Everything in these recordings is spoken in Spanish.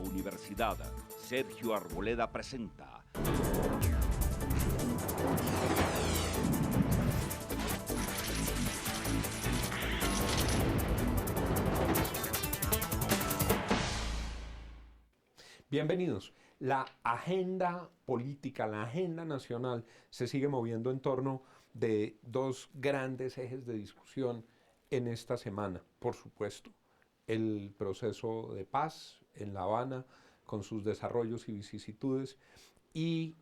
Universidad, Sergio Arboleda presenta. Bienvenidos. La agenda política, la agenda nacional se sigue moviendo en torno de dos grandes ejes de discusión en esta semana. Por supuesto, el proceso de paz en La Habana con sus desarrollos y vicisitudes y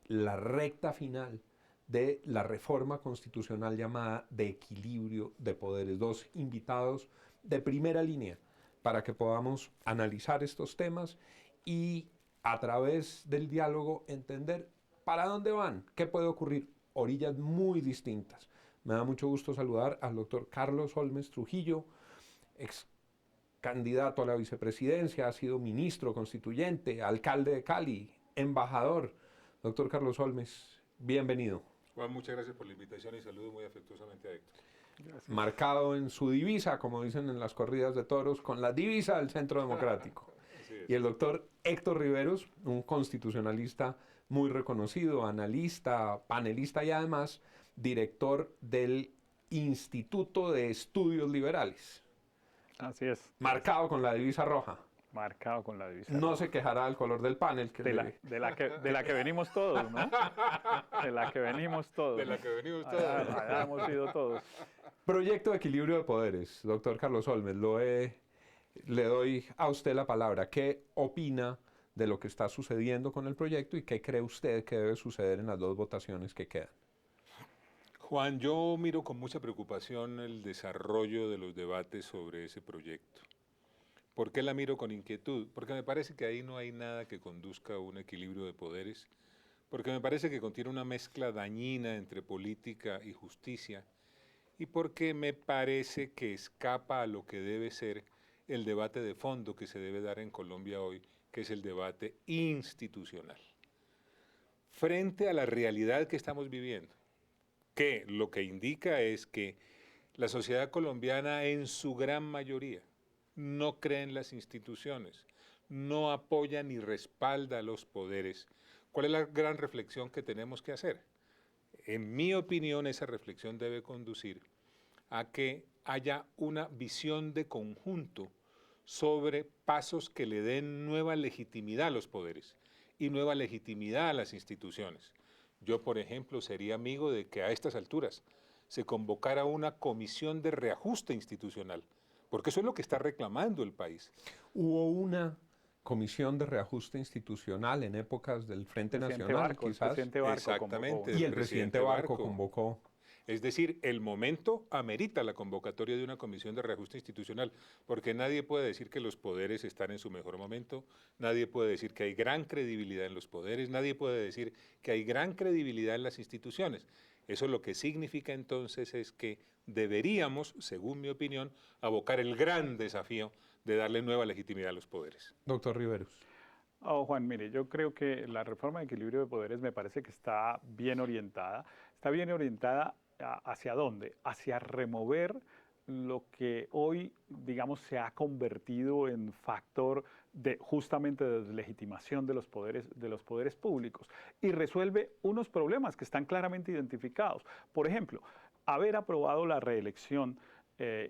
la recta final de la reforma constitucional llamada de equilibrio de poderes. Dos invitados de primera línea para que podamos analizar estos temas y a través del diálogo entender para dónde van, qué puede ocurrir, orillas muy distintas. Me da mucho gusto saludar al doctor Carlos Holmes Trujillo, ex candidato a la vicepresidencia, ha sido ministro constituyente, alcalde de Cali, embajador. Doctor Carlos Holmes, bienvenido. Juan, muchas gracias por la invitación y saludo muy afectuosamente a Héctor. Gracias. Marcado en su divisa, como dicen en las corridas de toros, con la divisa del Centro Democrático. Y el doctor Héctor Riveros, un constitucionalista muy reconocido, analista, panelista y además director del Instituto de Estudios Liberales. Así es. Marcado con la divisa roja. Marcado con la divisa No roja. se quejará del color del panel. Que de la que venimos todos, ¿no? De la que venimos todos. De la que venimos todos. Allá hemos ido todos. Proyecto de equilibrio de poderes, doctor Carlos Holmes, le doy a usted la palabra. ¿Qué opina de lo que está sucediendo con el proyecto y qué cree usted que debe suceder en las dos votaciones que quedan? Juan, yo miro con mucha preocupación el desarrollo de los debates sobre ese proyecto. ¿Por qué la miro con inquietud? Porque me parece que ahí no hay nada que conduzca a un equilibrio de poderes, porque me parece que contiene una mezcla dañina entre política y justicia, y porque me parece que escapa a lo que debe ser el debate de fondo que se debe dar en Colombia hoy, que es el debate institucional. Frente a la realidad que estamos viviendo, que lo que indica es que la sociedad colombiana en su gran mayoría no cree en las instituciones, no apoya ni respalda a los poderes. ¿Cuál es la gran reflexión que tenemos que hacer? En mi opinión, esa reflexión debe conducir a que haya una visión de conjunto sobre pasos que le den nueva legitimidad a los poderes y nueva legitimidad a las instituciones. Yo, por ejemplo, sería amigo de que a estas alturas se convocara una comisión de reajuste institucional, porque eso es lo que está reclamando el país. Hubo una comisión de reajuste institucional en épocas del Frente Nacional, Barco, quizás. El presidente Barco Exactamente. convocó. Y el presidente Barco convocó. Es decir, el momento amerita la convocatoria de una comisión de reajuste institucional, porque nadie puede decir que los poderes están en su mejor momento, nadie puede decir que hay gran credibilidad en los poderes, nadie puede decir que hay gran credibilidad en las instituciones. Eso lo que significa entonces es que deberíamos, según mi opinión, abocar el gran desafío de darle nueva legitimidad a los poderes. Doctor Riveros. Juan, mire, yo creo que la reforma de equilibrio de poderes me parece que está bien orientada. Está bien orientada ¿hacia dónde? Hacia remover lo que hoy, digamos, se ha convertido en factor de justamente de deslegitimación de los poderes públicos y resuelve unos problemas que están claramente identificados. Por ejemplo, haber aprobado la reelección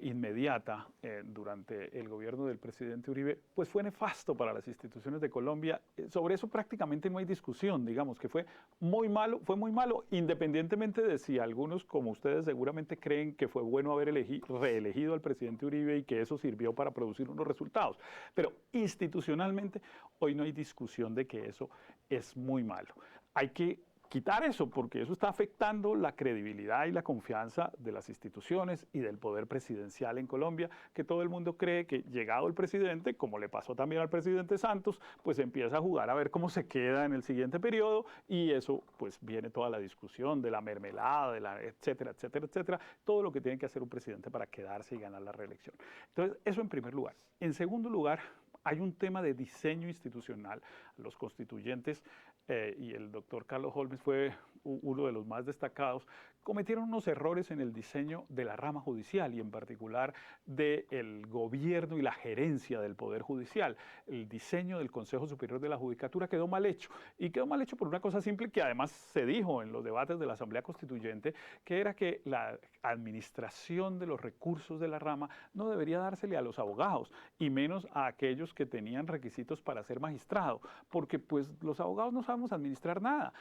inmediata durante el gobierno del presidente Uribe, pues fue nefasto para las instituciones de Colombia. Sobre eso prácticamente no hay discusión, digamos que fue muy malo, independientemente de si algunos, como ustedes seguramente creen que fue bueno haber reelegido al presidente Uribe y que eso sirvió para producir unos resultados. Pero institucionalmente hoy no hay discusión de que eso es muy malo. Hay que quitar eso, porque eso está afectando la credibilidad y la confianza de las instituciones y del poder presidencial en Colombia, que todo el mundo cree que llegado el presidente, como le pasó también al presidente Santos, pues empieza a jugar a ver cómo se queda en el siguiente periodo y eso pues viene toda la discusión de la mermelada, etcétera, etcétera, etcétera, todo lo que tiene que hacer un presidente para quedarse y ganar la reelección. Entonces, eso en primer lugar. En segundo lugar, hay un tema de diseño institucional. Los constituyentes y el doctor Carlos Holmes fue uno de los más destacados, cometieron unos errores en el diseño de la rama judicial y en particular del gobierno y la gerencia del Poder Judicial. El diseño del Consejo Superior de la Judicatura quedó mal hecho, y quedó mal hecho por una cosa simple que además se dijo en los debates de la Asamblea Constituyente, que era que la administración de los recursos de la rama no debería dársele a los abogados, y menos a aquellos que tenían requisitos para ser magistrado, porque pues los abogados no sabemos administrar nada,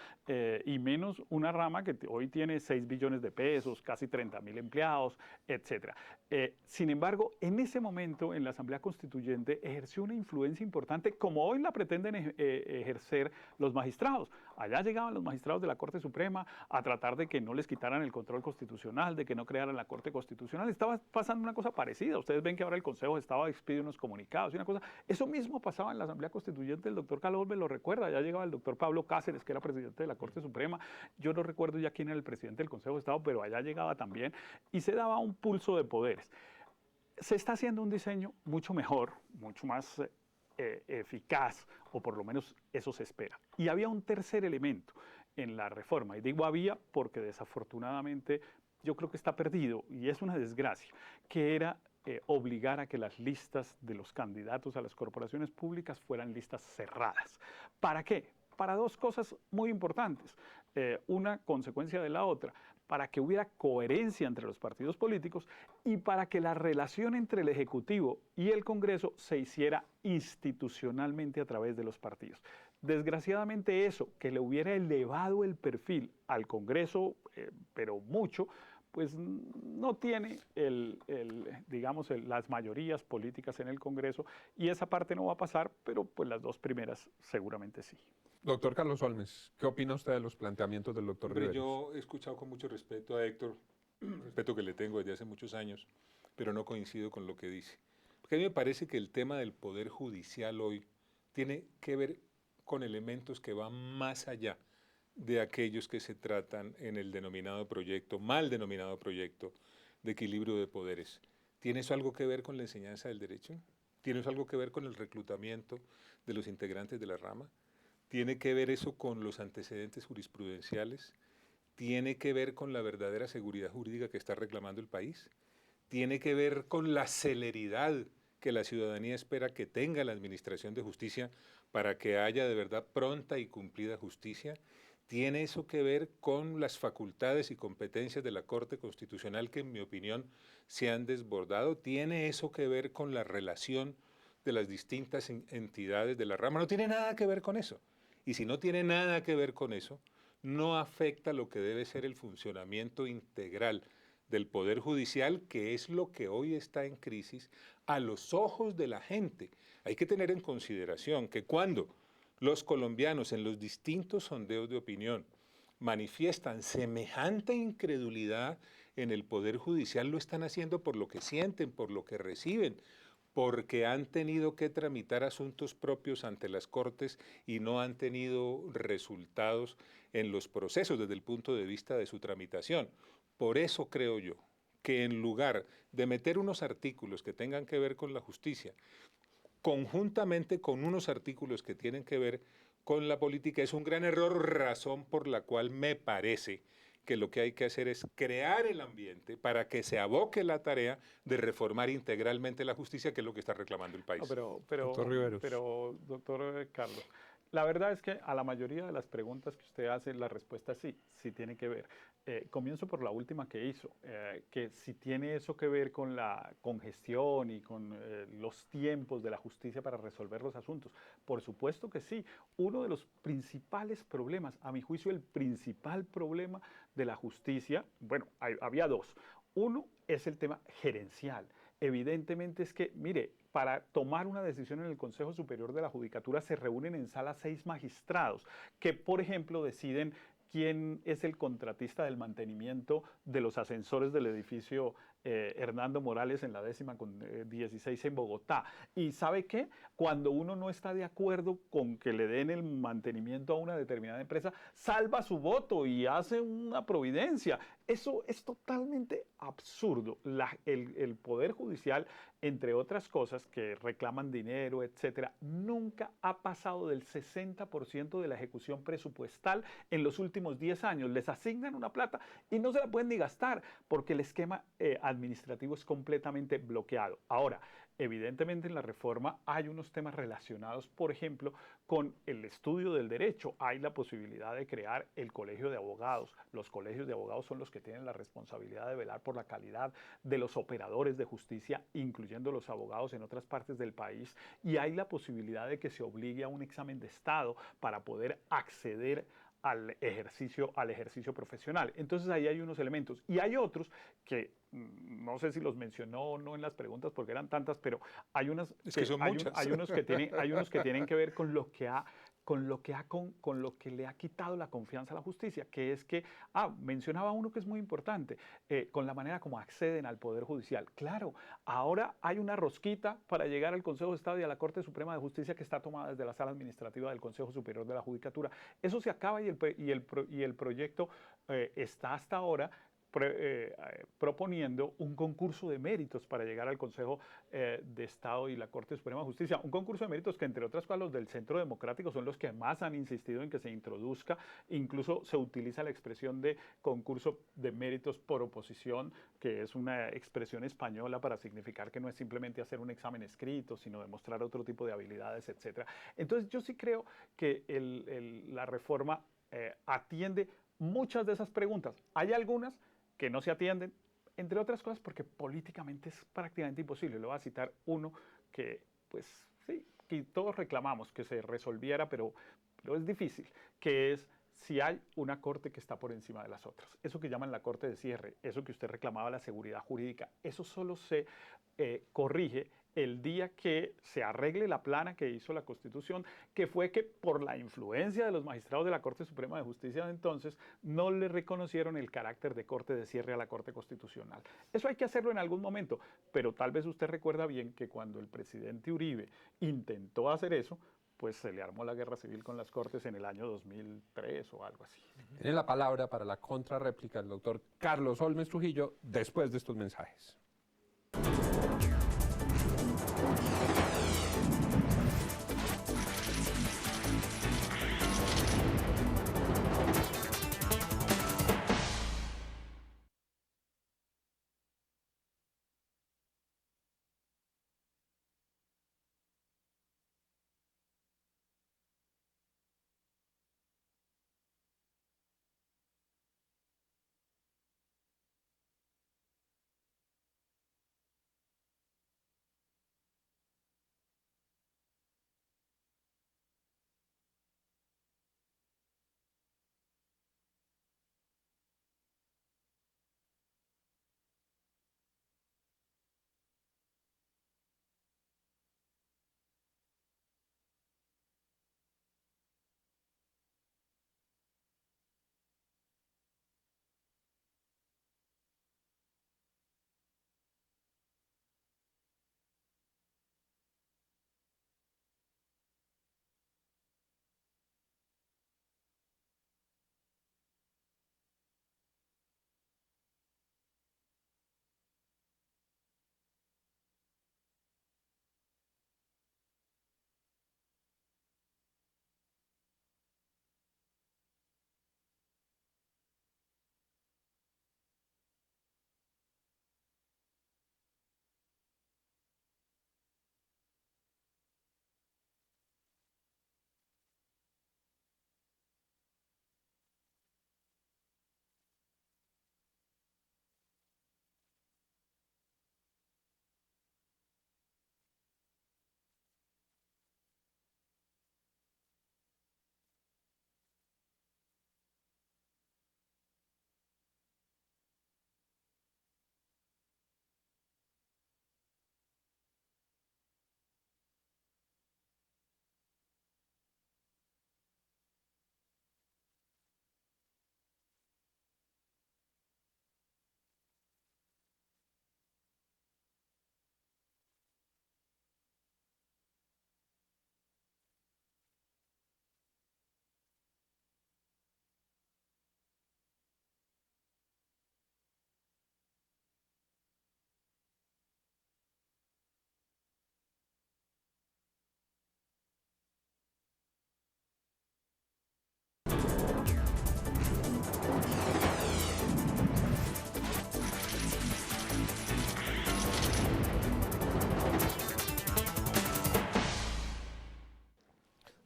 y menos una rama que hoy tiene 6 billones de pesos, casi 30.000 empleados, etc. Sin embargo, en ese momento en la Asamblea Constituyente ejerció una influencia importante como hoy la pretenden ejercer los magistrados. Allá llegaban los magistrados de la Corte Suprema a tratar de que no les quitaran el control constitucional, de que no crearan la Corte Constitucional. Estaba pasando una cosa parecida. Ustedes ven que ahora el Consejo estaba expidiendo unos comunicados y una cosa. Eso mismo pasaba en la Asamblea Constituyente. El doctor Calvo lo recuerda. Ya llegaba el doctor Pablo Cáceres, que era presidente de la Corte Suprema. Yo no recuerdo ya quién era el presidente del Consejo de Estado, pero allá llegaba también y se daba un pulso de poderes. Se está haciendo un diseño mucho mejor, mucho más eficaz, o por lo menos eso se espera. Y había un tercer elemento en la reforma, y digo había porque desafortunadamente yo creo que está perdido, y es una desgracia, que era obligar a que las listas de los candidatos a las corporaciones públicas fueran listas cerradas. ¿Para qué? Para dos cosas muy importantes, una consecuencia de la otra, para que hubiera coherencia entre los partidos políticos y para que la relación entre el Ejecutivo y el Congreso se hiciera institucionalmente a través de los partidos. Desgraciadamente eso, que le hubiera elevado el perfil al Congreso, pero mucho, pues no tiene digamos, las mayorías políticas en el Congreso, y esa parte no va a pasar, pero pues las dos primeras seguramente sí. Doctor Carlos Olmes, ¿qué opina usted de los planteamientos del doctor Hombre, Riveros? yo he escuchado con mucho respeto a Héctor, respeto que le tengo desde hace muchos años, pero no coincido con lo que dice. Porque a mí me parece que el tema del Poder Judicial hoy tiene que ver con elementos que van más allá de aquellos que se tratan en el denominado proyecto, mal denominado proyecto de equilibrio de poderes. ¿Tiene eso algo que ver con la enseñanza del derecho? ¿Tiene eso algo que ver con el reclutamiento de los integrantes de la rama? ¿Tiene que ver eso con los antecedentes jurisprudenciales? ¿Tiene que ver con la verdadera seguridad jurídica que está reclamando el país? ¿Tiene que ver con la celeridad que la ciudadanía espera que tenga la administración de justicia para que haya de verdad pronta y cumplida justicia? ¿Tiene eso que ver con las facultades y competencias de la Corte Constitucional que, en mi opinión, se han desbordado? ¿Tiene eso que ver con la relación de las distintas entidades de la rama? No tiene nada que ver con eso. Y si no tiene nada que ver con eso, no afecta lo que debe ser el funcionamiento integral del Poder Judicial, que es lo que hoy está en crisis a los ojos de la gente. Hay que tener en consideración que cuando los colombianos en los distintos sondeos de opinión manifiestan semejante incredulidad en el Poder Judicial, lo están haciendo por lo que sienten, por lo que reciben, porque han tenido que tramitar asuntos propios ante las Cortes y no han tenido resultados en los procesos desde el punto de vista de su tramitación. Por eso creo yo que en lugar de meter unos artículos que tengan que ver con la justicia, conjuntamente con unos artículos que tienen que ver con la política, es un gran error, razón por la cual me parece que lo que hay que hacer es crear el ambiente para que se aboque la tarea de reformar integralmente la justicia, que es lo que está reclamando el país. No, Doctor Riveros. pero, doctor Carlos, la verdad es que a la mayoría de las preguntas que usted hace, la respuesta es sí, sí tiene que ver. Comienzo por la última que hizo, que si tiene eso que ver con la congestión y con los tiempos de la justicia para resolver los asuntos. Por supuesto que sí. Uno de los principales problemas, a mi juicio el principal problema de la justicia, bueno, había dos. Uno es el tema gerencial. Evidentemente es que, mire, para tomar una decisión en el Consejo Superior de la Judicatura se reúnen en sala 6 magistrados que, por ejemplo, deciden quién es el contratista del mantenimiento de los ascensores del edificio Hernando Morales en la 10ª con 16 en Bogotá. ¿Y sabe qué? Cuando uno no está de acuerdo con que le den el mantenimiento a una determinada empresa, salva su voto y hace una providencia. Eso es totalmente absurdo. El Poder Judicial, entre otras cosas que reclaman dinero, etcétera, nunca ha pasado del 60% de la ejecución presupuestal en los últimos 10 años. Les asignan una plata y no se la pueden ni gastar porque el esquema administrativo es completamente bloqueado. Ahora, evidentemente en la reforma hay unos temas relacionados, por ejemplo, con el estudio del derecho. Hay la posibilidad de crear el colegio de abogados. Los colegios de abogados son los que tienen la responsabilidad de velar por la calidad de los operadores de justicia, incluyendo los abogados en otras partes del país. Y hay la posibilidad de que se obligue a un examen de estado para poder acceder al ejercicio profesional. Entonces ahí hay unos elementos. Y hay otros que no sé si los mencionó o no en las preguntas porque eran tantas, pero hay unos hay unos que tienen que ver con lo que le ha quitado la confianza a la justicia, que es que, mencionaba uno que es muy importante, con la manera como acceden al Poder Judicial. Claro, ahora hay una rosquita para llegar al Consejo de Estado y a la Corte Suprema de Justicia que está tomada desde la Sala Administrativa del Consejo Superior de la Judicatura. Eso se acaba y el proyecto está hasta ahora proponiendo un concurso de méritos para llegar al Consejo de Estado y la Corte Suprema de Justicia. Un concurso de méritos que, entre otras cosas, los del Centro Democrático son los que más han insistido en que se introduzca. Incluso se utiliza la expresión de concurso de méritos por oposición, que es una expresión española para significar que no es simplemente hacer un examen escrito, sino demostrar otro tipo de habilidades, etc. Entonces, yo sí creo que la reforma atiende muchas de esas preguntas. Hay algunas que no se atienden, entre otras cosas porque políticamente es prácticamente imposible. Le voy a citar uno que, pues sí, que todos reclamamos que se resolviera, pero es difícil, que es si hay una corte que está por encima de las otras. Eso que llaman la corte de cierre, eso que usted reclamaba, la seguridad jurídica, eso solo se corrige el día que se arregle la plana que hizo la Constitución, que fue que por la influencia de los magistrados de la Corte Suprema de Justicia de entonces, no le reconocieron el carácter de corte de cierre a la Corte Constitucional. Eso hay que hacerlo en algún momento, pero tal vez usted recuerda bien que cuando el presidente Uribe intentó hacer eso, pues se le armó la guerra civil con las Cortes en el año 2003 o algo así. Tiene la palabra para la contrarréplica el doctor Carlos Holmes Trujillo después de estos mensajes.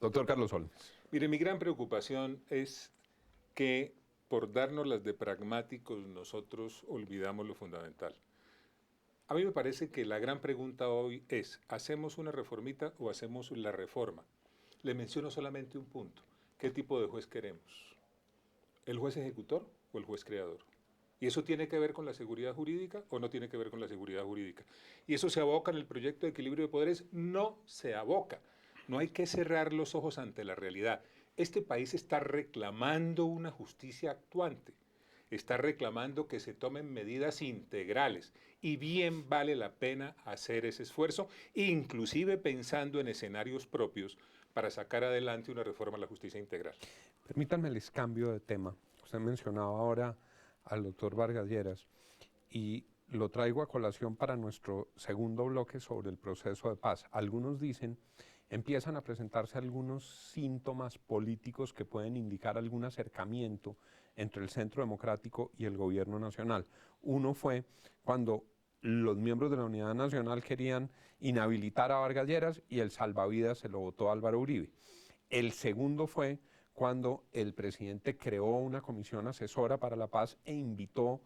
Doctor Carlos Holmes. Mire, mi gran preocupación es que por darnos las de pragmáticos nosotros olvidamos lo fundamental. A mí me parece que la gran pregunta hoy es, ¿hacemos una reformita o hacemos la reforma? Le menciono solamente un punto. ¿Qué tipo de juez queremos? ¿El juez ejecutor o el juez creador? ¿Y eso tiene que ver con la seguridad jurídica o no tiene que ver con la seguridad jurídica? ¿Y eso se aboca en el proyecto de equilibrio de poderes? No se aboca. No hay que cerrar los ojos ante la realidad. Este país está reclamando una justicia actuante. Está reclamando que se tomen medidas integrales y bien vale la pena hacer ese esfuerzo, inclusive pensando en escenarios propios para sacar adelante una reforma a la justicia integral. Permítanme les cambio de tema. Usted mencionaba ahora al doctor Vargas Lleras y lo traigo a colación para nuestro segundo bloque sobre el proceso de paz. Algunos dicen, empiezan a presentarse algunos síntomas políticos que pueden indicar algún acercamiento entre el Centro Democrático y el gobierno nacional. Uno fue cuando los miembros de la Unidad Nacional querían inhabilitar a Vargas Lleras y el salvavidas se lo votó Álvaro Uribe. El segundo fue cuando el presidente creó una comisión asesora para la paz e invitó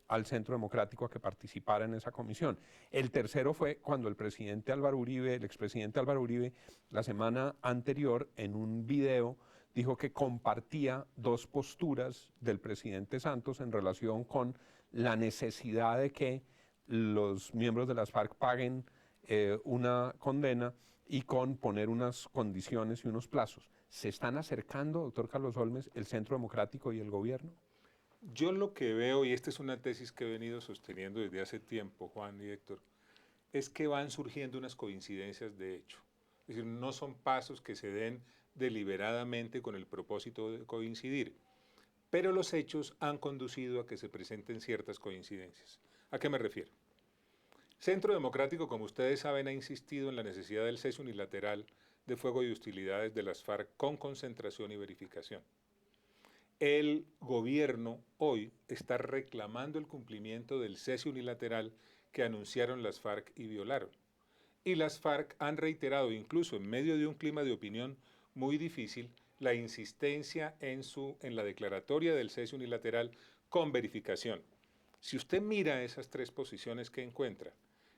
al Centro Democrático a que participara en esa comisión. El tercero fue cuando el presidente Álvaro Uribe, el expresidente Álvaro Uribe, la semana anterior en un video dijo que compartía dos posturas del presidente Santos en relación con la necesidad de que los miembros de las FARC paguen una condena y con poner unas condiciones y unos plazos. ¿Se están acercando, doctor Carlos Holmes, el Centro Democrático y el gobierno? Yo lo que veo, y esta es una tesis que he venido sosteniendo desde hace tiempo, Juan y Héctor, es que van surgiendo unas coincidencias de hecho. Es decir, no son pasos que se den deliberadamente con el propósito de coincidir, pero los hechos han conducido a que se presenten ciertas coincidencias. ¿A qué me refiero? Centro Democrático, como ustedes saben, ha insistido en la necesidad del cese unilateral de fuego y hostilidades de las FARC con concentración y verificación. El gobierno hoy está reclamando el cumplimiento del cese unilateral que anunciaron las FARC y violaron. Y las FARC han reiterado, incluso en medio de un clima de opinión muy difícil, la insistencia en la declaratoria del cese unilateral con verificación. Si usted mira esas tres posiciones que encuentra,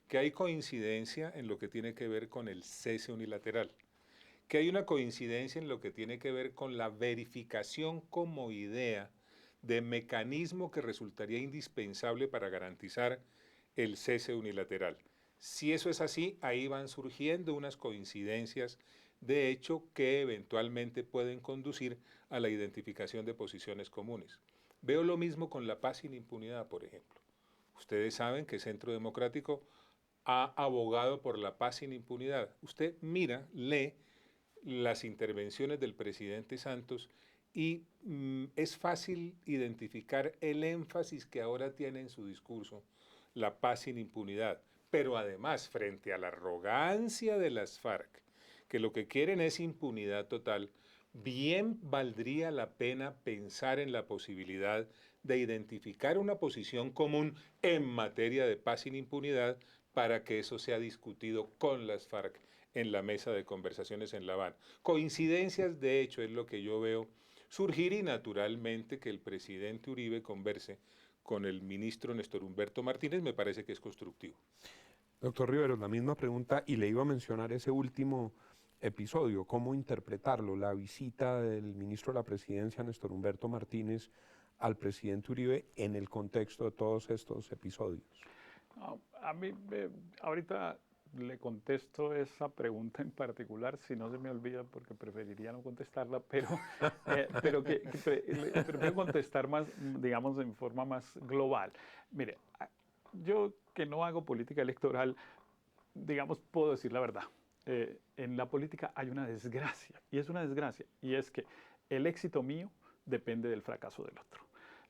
que hay coincidencia en lo que tiene que ver con el cese unilateral, que hay una coincidencia en lo que tiene que ver con la verificación como idea de mecanismo que resultaría indispensable para garantizar el cese unilateral. Si eso es así, ahí van surgiendo unas coincidencias de hecho que eventualmente pueden conducir a la identificación de posiciones comunes. Veo lo mismo con la paz sin impunidad, por ejemplo. Ustedes saben que Centro Democrático ha abogado por la paz sin impunidad. Usted mira, lee las intervenciones del presidente Santos y es fácil identificar el énfasis que ahora tiene en su discurso la paz sin impunidad. Pero además, frente a la arrogancia de las FARC, que lo que quieren es impunidad total, bien valdría la pena pensar en la posibilidad de identificar una posición común en materia de paz sin impunidad para que eso sea discutido con las FARC en la mesa de conversaciones en La Habana. Coincidencias, de hecho, es lo que yo veo surgir y naturalmente que el presidente Uribe converse con el ministro Néstor Humberto Martínez me parece que es constructivo. Doctor Riveros, la misma pregunta y le iba a mencionar ese último episodio, ¿cómo interpretarlo? La visita del ministro de la Presidencia, Néstor Humberto Martínez, al presidente Uribe en el contexto de todos estos episodios. No, a mí, ahorita le contesto esa pregunta en particular, si no se me olvida, porque preferiría no contestarla, pero prefiero contestar más, digamos, en forma más global. Mire, yo que no hago política electoral, digamos, puedo decir la verdad. En la política hay una desgracia, y es una desgracia, y es que el éxito mío depende del fracaso del otro.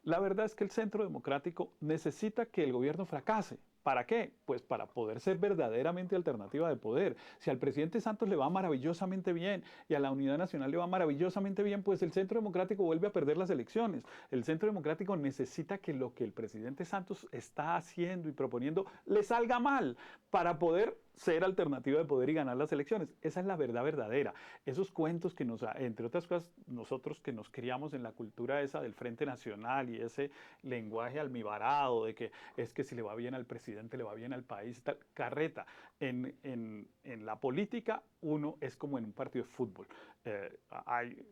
La verdad es que el Centro Democrático necesita que el gobierno fracase. ¿Para qué? Pues para poder ser verdaderamente alternativa de poder. Si al presidente Santos le va maravillosamente bien y a la Unidad Nacional le va maravillosamente bien, pues el Centro Democrático vuelve a perder las elecciones. El Centro Democrático necesita que lo que el presidente Santos está haciendo y proponiendo le salga mal para poder ser alternativa de poder y ganar las elecciones. Esa es la verdad verdadera. Esos cuentos que entre otras cosas, nosotros que nos criamos en la cultura esa del Frente Nacional y ese lenguaje almibarado de que es que si le va bien al presidente, le va bien al país, tal, carreta. En la política, uno es como en un partido de fútbol.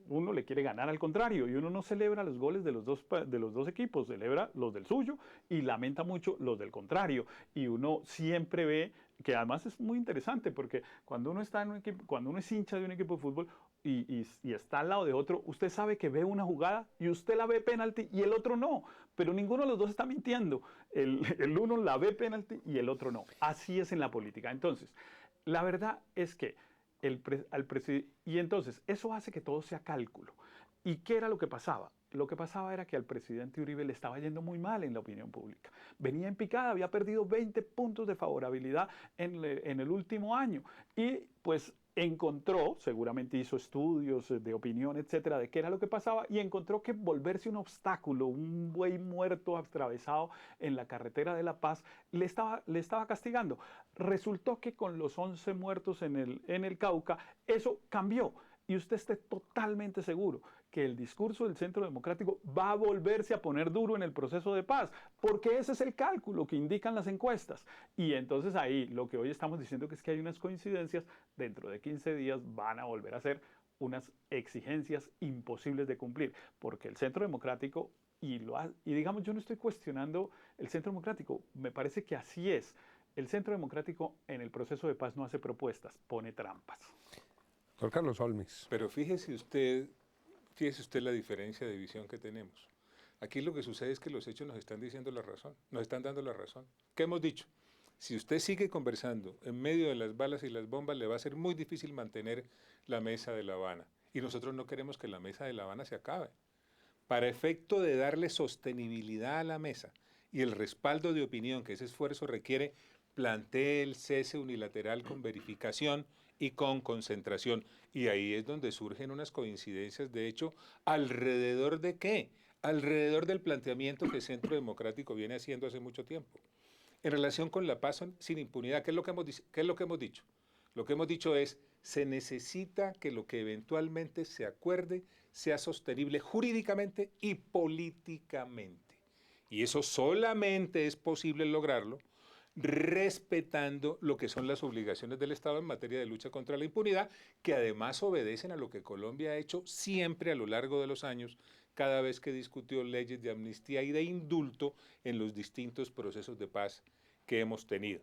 Uno le quiere ganar al contrario y uno no celebra los goles de los dos equipos, celebra los del suyo y lamenta mucho los del contrario. Y uno siempre ve que además es muy interesante porque cuando uno está en un equipo, cuando uno es hincha de un equipo de fútbol y está al lado de otro, usted sabe que ve una jugada y usted la ve penalti y el otro no, pero ninguno de los dos está mintiendo. El uno la ve penalti y el otro no. Así es en la política. Entonces, la verdad es que y entonces eso hace que todo sea cálculo. ¿Y qué era lo que pasaba? Lo que pasaba era que al presidente Uribe le estaba yendo muy mal en la opinión pública. Venía en picada, había perdido 20 puntos de favorabilidad en el último año. Y pues encontró, seguramente hizo estudios de opinión, etcétera, de qué era lo que pasaba y encontró que volverse un obstáculo, un buey muerto atravesado en la carretera de La Paz, le estaba castigando. Resultó que con los 11 muertos en el Cauca, eso cambió. Y usted esté totalmente seguro que el discurso del Centro Democrático va a volverse a poner duro en el proceso de paz, porque ese es el cálculo que indican las encuestas. Y entonces ahí lo que hoy estamos diciendo que es que hay unas coincidencias, dentro de 15 días van a volver a ser unas exigencias imposibles de cumplir, porque el Centro Democrático, y digamos, yo no estoy cuestionando el Centro Democrático, me parece que así es. El Centro Democrático en el proceso de paz no hace propuestas, pone trampas. Doctor Carlos Olmis. Pero fíjese usted la diferencia de visión que tenemos. Aquí lo que sucede es que los hechos nos están diciendo la razón, nos están dando la razón. ¿Qué hemos dicho? Si usted sigue conversando en medio de las balas y las bombas, le va a ser muy difícil mantener la mesa de La Habana. Y nosotros no queremos que la mesa de La Habana se acabe. Para efecto de darle sostenibilidad a la mesa y el respaldo de opinión que ese esfuerzo requiere, plantee el cese unilateral con verificación y con concentración. Y ahí es donde surgen unas coincidencias, de hecho, ¿alrededor de qué? Alrededor del planteamiento que Centro Democrático viene haciendo hace mucho tiempo. En relación con la paz sin impunidad, ¿qué es lo que hemos dicho? Lo que hemos dicho es, se necesita que lo que eventualmente se acuerde sea sostenible jurídicamente y políticamente. Y eso solamente es posible lograrlo respetando lo que son las obligaciones del Estado en materia de lucha contra la impunidad, que además obedecen a lo que Colombia ha hecho siempre a lo largo de los años, cada vez que discutió leyes de amnistía y de indulto en los distintos procesos de paz que hemos tenido.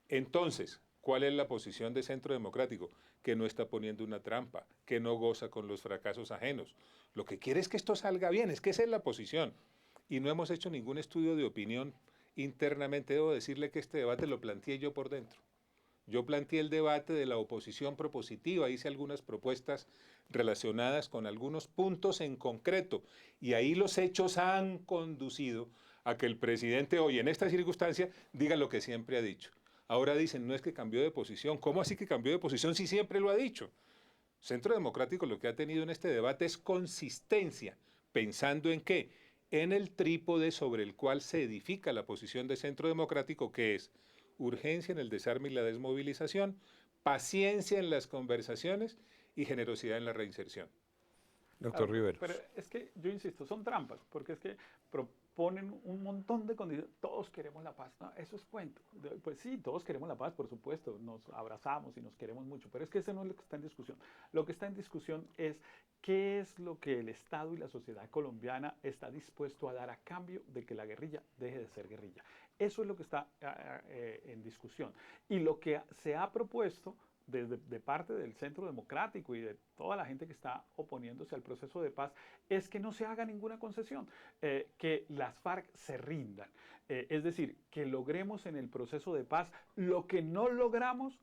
Entonces, ¿cuál es la posición de Centro Democrático? Que no está poniendo una trampa, que no goza con los fracasos ajenos. Lo que quiere es que esto salga bien, es que esa es la posición. Y no hemos hecho ningún estudio de opinión internamente. Debo decirle que este debate lo planteé yo por dentro. Yo planteé el debate de la oposición propositiva, hice algunas propuestas relacionadas con algunos puntos en concreto y ahí los hechos han conducido a que el presidente hoy en esta circunstancia diga lo que siempre ha dicho. Ahora dicen, no es que cambió de posición. ¿Cómo así que cambió de posición si siempre lo ha dicho? Centro Democrático lo que ha tenido en este debate es consistencia, pensando en qué, en el trípode sobre el cual se edifica la posición de Centro Democrático, que es urgencia en el desarme y la desmovilización, paciencia en las conversaciones y generosidad en la reinserción. Doctor Rivera. Pero es que yo insisto, son trampas, porque es que proponen un montón de condiciones. Todos queremos la paz, ¿no? Eso es cuento. Pues sí, todos queremos la paz, por supuesto, nos abrazamos y nos queremos mucho, pero es que eso no es lo que está en discusión. Lo que está en discusión es qué es lo que el Estado y la sociedad colombiana está dispuesto a dar a cambio de que la guerrilla deje de ser guerrilla. Eso es lo que está en discusión. Y lo que se ha propuesto de parte del Centro Democrático y de toda la gente que está oponiéndose al proceso de paz, es que no se haga ninguna concesión, que las FARC se rindan. Es decir, que logremos en el proceso de paz lo que no logramos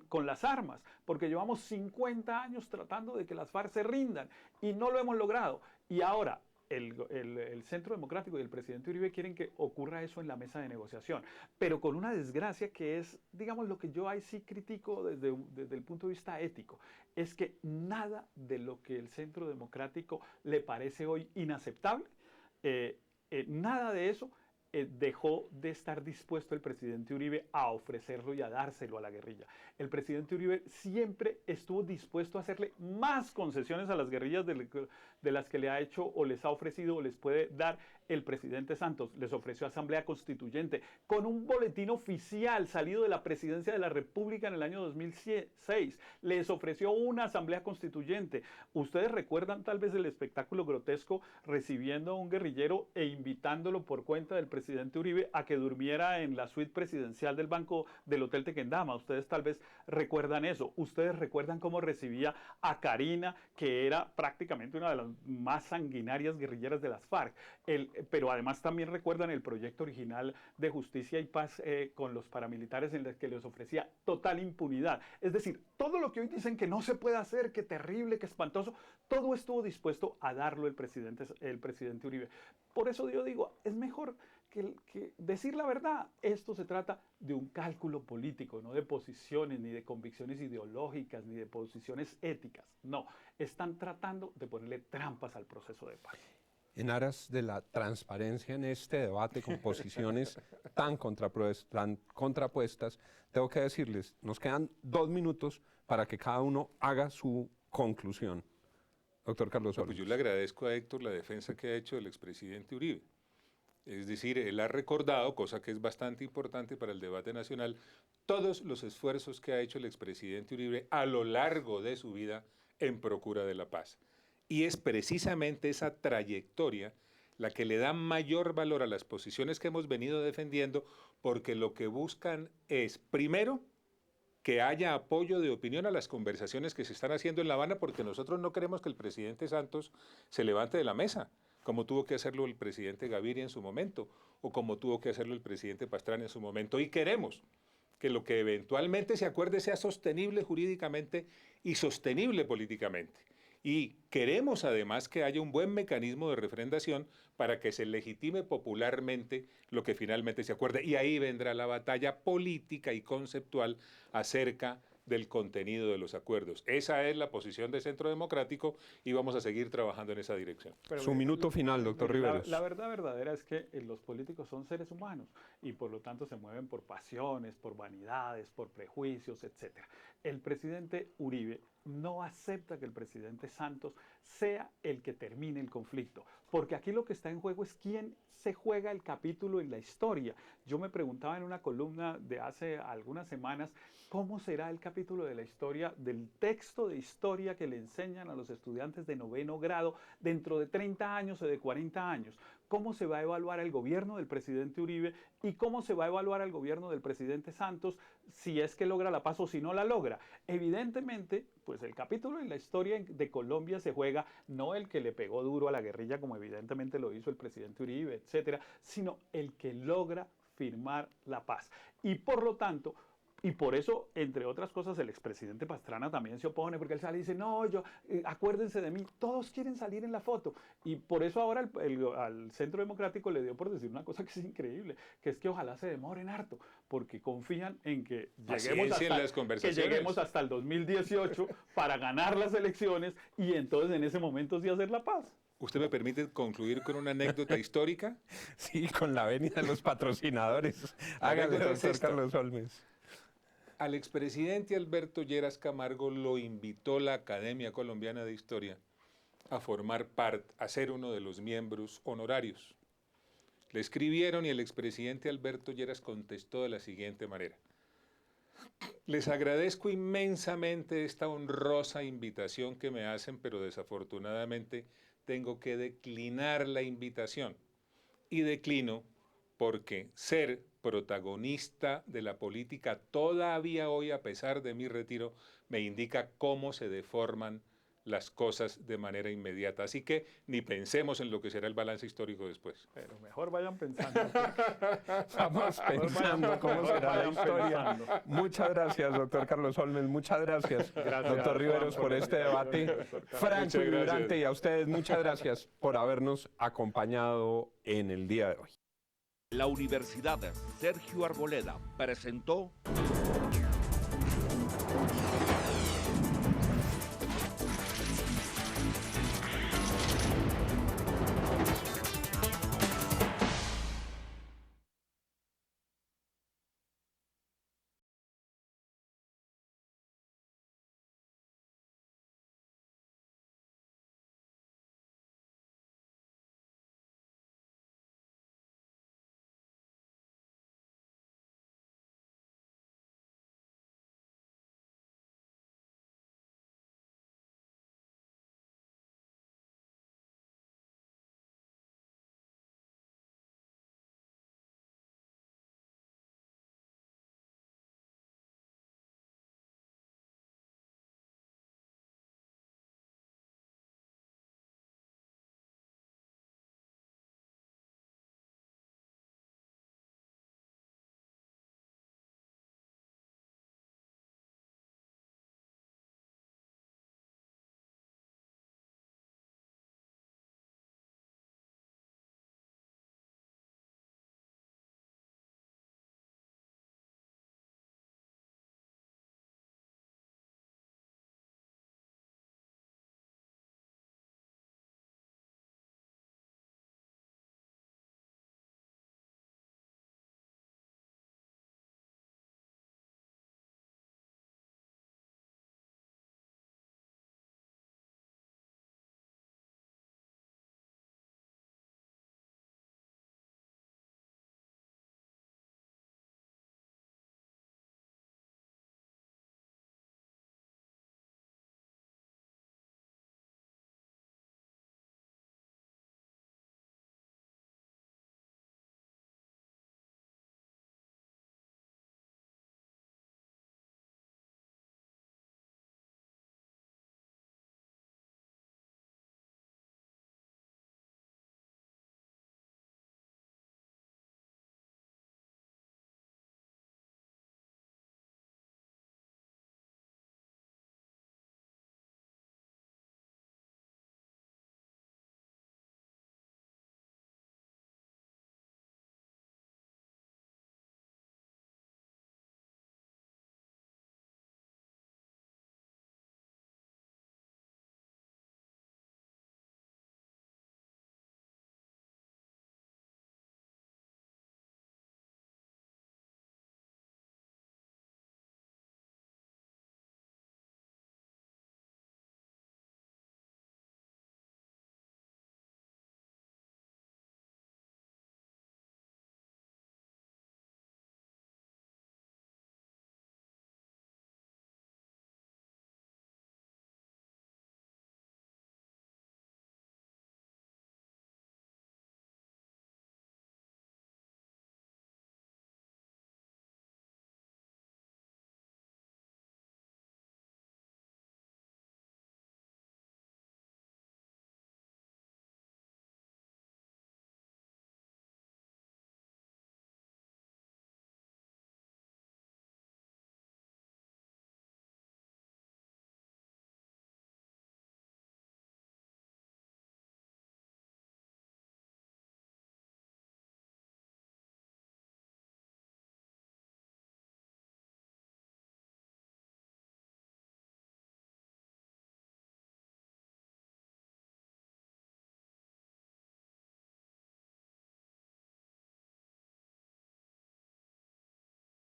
con las armas, porque llevamos 50 años tratando de que las FARC se rindan y no lo hemos logrado. Y ahora el Centro Democrático y el presidente Uribe quieren que ocurra eso en la mesa de negociación, pero con una desgracia que es, digamos, lo que yo ahí sí critico desde el punto de vista ético, es que nada de lo que el Centro Democrático le parece hoy inaceptable, nada de eso dejó de estar dispuesto el presidente Uribe a ofrecerlo y a dárselo a la guerrilla. El presidente Uribe siempre estuvo dispuesto a hacerle más concesiones a las guerrillas de las que le ha hecho o les ha ofrecido o les puede dar el presidente Santos. Les ofreció asamblea constituyente con un boletín oficial salido de la presidencia de la República en el año 2006. Les ofreció una asamblea constituyente. Ustedes recuerdan tal vez el espectáculo grotesco recibiendo a un guerrillero e invitándolo por cuenta del presidente Uribe a que durmiera en la suite presidencial del banco del Hotel Tequendama. Ustedes tal vez recuerdan eso. Ustedes recuerdan cómo recibía a Karina, que era prácticamente una de las más sanguinarias guerrilleras de las FARC. Pero además también recuerdan el proyecto original de Justicia y Paz con los paramilitares en el que les ofrecía total impunidad. Es decir, todo lo que hoy dicen que no se puede hacer, que terrible, que espantoso, todo estuvo dispuesto a darlo el presidente Uribe. Por eso yo digo, es mejor que decir la verdad. Esto se trata de un cálculo político, no de posiciones, ni de convicciones ideológicas, ni de posiciones éticas. No, están tratando de ponerle trampas al proceso de paz. En aras de la transparencia en este debate con posiciones tan contrapuestas, tengo que decirles, nos quedan 2 minutos para que cada uno haga su conclusión. Doctor Carlos Olmos. Pues yo le agradezco a Héctor la defensa que ha hecho del expresidente Uribe. Es decir, él ha recordado, cosa que es bastante importante para el debate nacional, todos los esfuerzos que ha hecho el expresidente Uribe a lo largo de su vida en procura de la paz. Y es precisamente esa trayectoria la que le da mayor valor a las posiciones que hemos venido defendiendo, porque lo que buscan es, primero, que haya apoyo de opinión a las conversaciones que se están haciendo en La Habana, porque nosotros no queremos que el presidente Santos se levante de la mesa, como tuvo que hacerlo el presidente Gaviria en su momento, o como tuvo que hacerlo el presidente Pastrana en su momento. Y queremos que lo que eventualmente se acuerde sea sostenible jurídicamente y sostenible políticamente. Y queremos además que haya un buen mecanismo de refrendación para que se legitime popularmente lo que finalmente se acuerde. Y ahí vendrá la batalla política y conceptual acerca del contenido de los acuerdos. Esa es la posición de Centro Democrático y vamos a seguir trabajando en esa dirección. Pero su minuto final, doctor Riveros. La verdad verdadera es que los políticos son seres humanos y por lo tanto se mueven por pasiones, por vanidades, por prejuicios, etc. El presidente Uribe no acepta que el presidente Santos sea el que termine el conflicto, porque aquí lo que está en juego es quién se juega el capítulo en la historia. Yo me preguntaba en una columna de hace algunas semanas cómo será el capítulo de la historia del texto de historia que le enseñan a los estudiantes de 9º grado dentro de 30 años o de 40 años. ¿Cómo se va a evaluar el gobierno del presidente Uribe y cómo se va a evaluar el gobierno del presidente Santos si es que logra la paz o si no la logra? Evidentemente, pues el capítulo en la historia de Colombia se juega no el que le pegó duro a la guerrilla, como evidentemente lo hizo el presidente Uribe, etcétera, sino el que logra firmar la paz. Y por lo tanto, y por eso, entre otras cosas, el expresidente Pastrana también se opone, porque él sale y dice, no, acuérdense de mí, todos quieren salir en la foto. Y por eso ahora al Centro Democrático le dio por decir una cosa que es increíble, que es que ojalá se demoren harto, porque confían en que lleguemos hasta el 2018 para ganar las elecciones y entonces en ese momento sí hacer la paz. ¿Usted me permite concluir con una anécdota histórica? Sí, con la venia de los patrocinadores. Hágale, doctor Carlos Olmos. Al expresidente Alberto Lleras Camargo lo invitó la Academia Colombiana de Historia a formar parte, a ser uno de los miembros honorarios. Le escribieron y el expresidente Alberto Lleras contestó de la siguiente manera. Les agradezco inmensamente esta honrosa invitación que me hacen, pero desafortunadamente tengo que declinar la invitación. Y declino porque ser protagonista de la política todavía hoy, a pesar de mi retiro, me indica cómo se deforman las cosas de manera inmediata. Así que ni pensemos en lo que será el balance histórico después. Pero mejor vayan pensando. Vamos pensando cómo será la historia. Muchas gracias, doctor Carlos Olmos. Muchas gracias, doctor Riveros, por este debate franco y vibrante. Y a ustedes, muchas gracias por habernos acompañado en el día de hoy. La Universidad Sergio Arboleda presentó